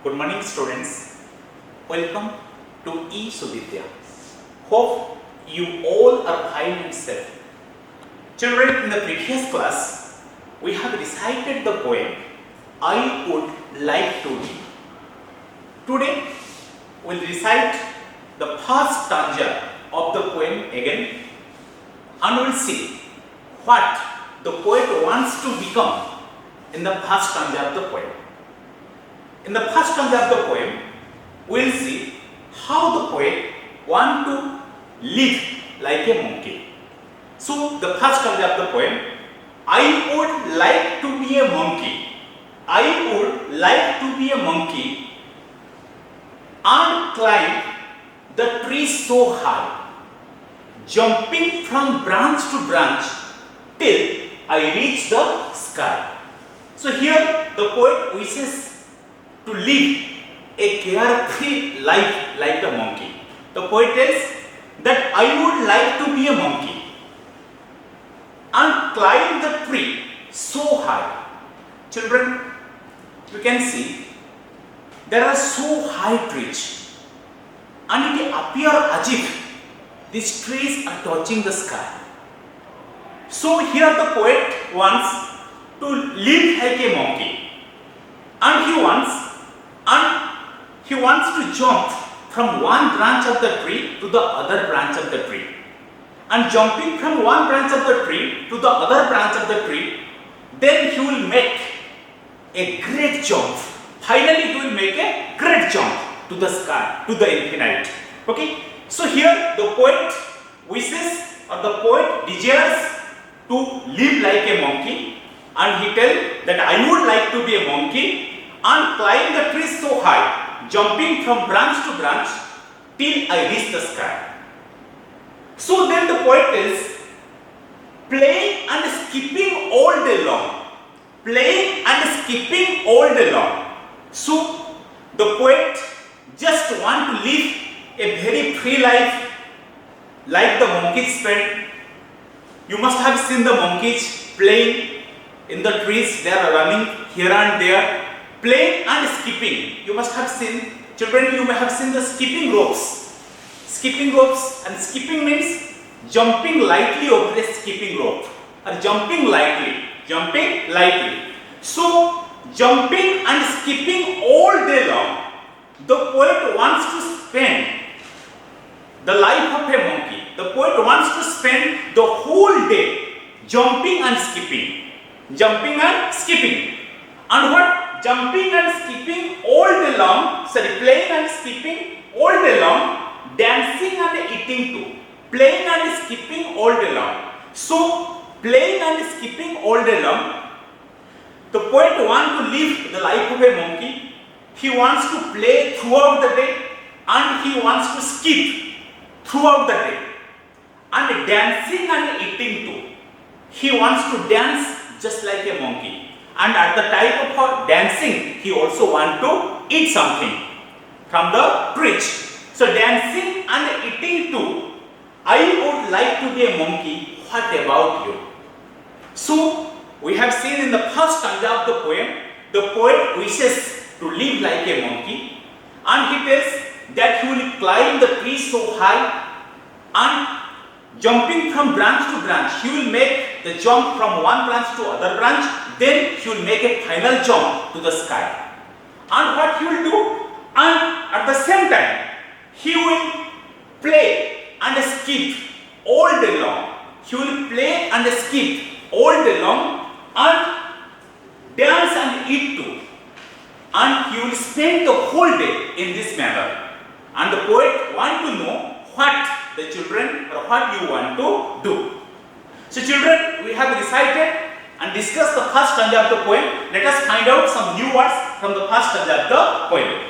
Good morning students. Welcome to eSuvidya. Hope you all are fine and safe. Children, in the previous class, we have recited the poem I Would Like to Be. Today, we will recite the first stanza of the poem again and we will see what the poet wants to become in the first stanza of the poem. In the first stanza of the poem, we will see how the poet wants to live like a monkey. So, the first stanza of the poem, I would like to be a monkey. I would like to be a monkey and climb the tree so high, jumping from branch to branch till I reach the sky. So, here the poet wishes to live a carefree life like the monkey. The poet tells that I would like to be a monkey and climb the tree so high. Children, you can see there are so high trees and it appears as if these trees are touching the sky. So here the poet wants to live like a monkey and he wants to jump from one branch of the tree to the other branch of the tree. And jumping from one branch of the tree to the other branch of the tree, then he will make a great jump. Finally, he will make a great jump to the sky, to the infinite. Okay? So here the poet wishes or the poet desires to live like a monkey, and he tells that I would like to be a monkey and climb the trees so high, jumping from branch to branch till I reach the sky. So then the poet tells, playing and skipping all day long. Playing and skipping all day long. So the poet just want to live a very free life like the monkeys spend. You must have seen the monkeys playing in the trees. They are running here and there, playing and skipping. You must have seen, children, you may have seen the skipping ropes. Skipping ropes, and skipping means jumping lightly over a skipping rope or jumping lightly. So, jumping and skipping all day long, the poet wants to spend the life of a monkey. The poet wants to spend the whole day jumping and skipping. Jumping and skipping. And what? Jumping and skipping all day long, playing and skipping all day long, dancing and eating too. Playing and skipping all day long. So, playing and skipping all day long, the poet wants to live the life of a monkey. He wants to play throughout the day and he wants to skip throughout the day. And dancing and eating too. He wants to dance just like a monkey. And at the time of dancing, he also wants to eat something from the trees. So dancing and eating too. I would like to be a monkey. What about you? So we have seen in the first stanza of the poem, the poet wishes to live like a monkey, and he tells that he will climb the tree so high and jumping from branch to branch, he will make the jump from one branch to other branch, then he will make a final jump to the sky. And what he will do? And at the same time, he will play and skip all day long. He will play and skip all day long and dance and eat too. And he will spend the whole day in this manner. And the poet wants to know what the children or what you want to do. So children, we have recited and discussed the first stanza of the poem. Let us find out some new words from the first stanza of the poem.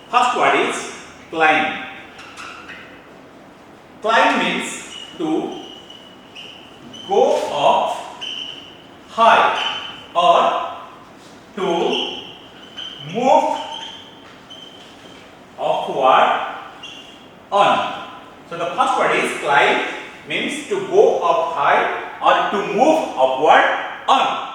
First word is climb. Climb means to go up high or to move upward on. So the first word is climb, means to go up high or to move upward on.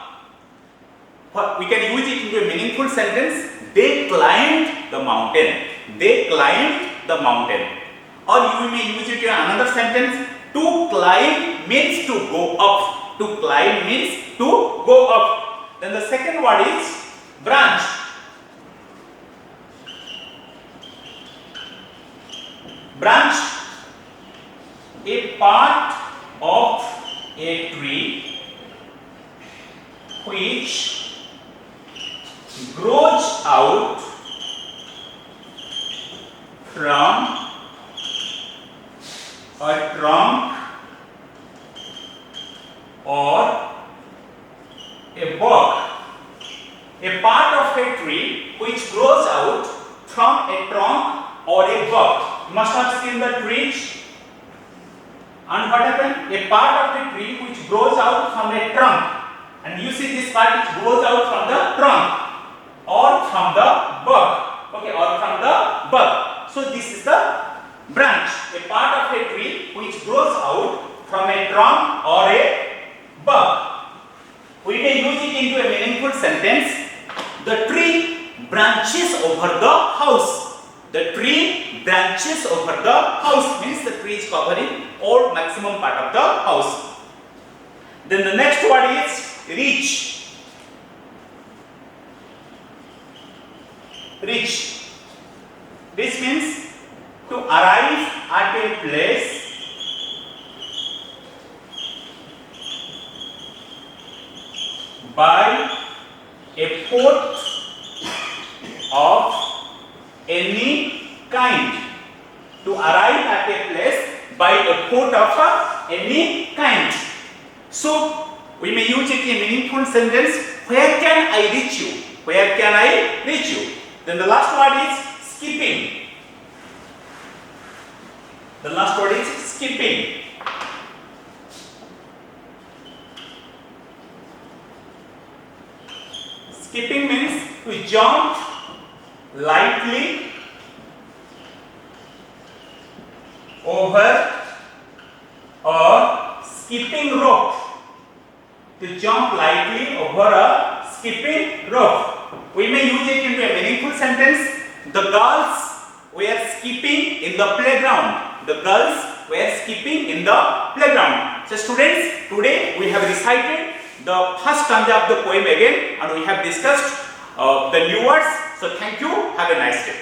We can use it into a meaningful sentence. They climbed the mountain. They climbed the mountain. Or you may use it in another sentence. To climb means to go up. To climb means to go up. Then the second word is branch. Branch, a part of a tree which grows out from a trunk or a bark. A part of a tree which grows out from a trunk or a bark. You must have seen the trees. And what happened? A part of the tree which grows out from a trunk. And you see this part which grows out from the trunk or from the bark. Okay, or from the bark. So this is the branch. A part of a tree which grows out from a trunk or a bark. We can use it into a meaningful sentence. The tree branches over the house. The tree branches over the house, means the tree is covering all maximum part of the house. Then the next word is reach. Reach. This means to arrive at a place by a foot of any kind. To arrive at a place by a foot of any kind. So we may use it in meaningful sentence. Where can I reach you? Where can I reach you? Then the last word is skipping. The last word is skipping. Skipping means to jump lightly over a skipping rope. To jump lightly over a skipping rope. We may use it into a meaningful sentence. The girls were skipping in the playground. The girls were skipping in the playground. So students, today we have recited the first stanza of the poem again and we have discussed the new words. So thank you. Have a nice day.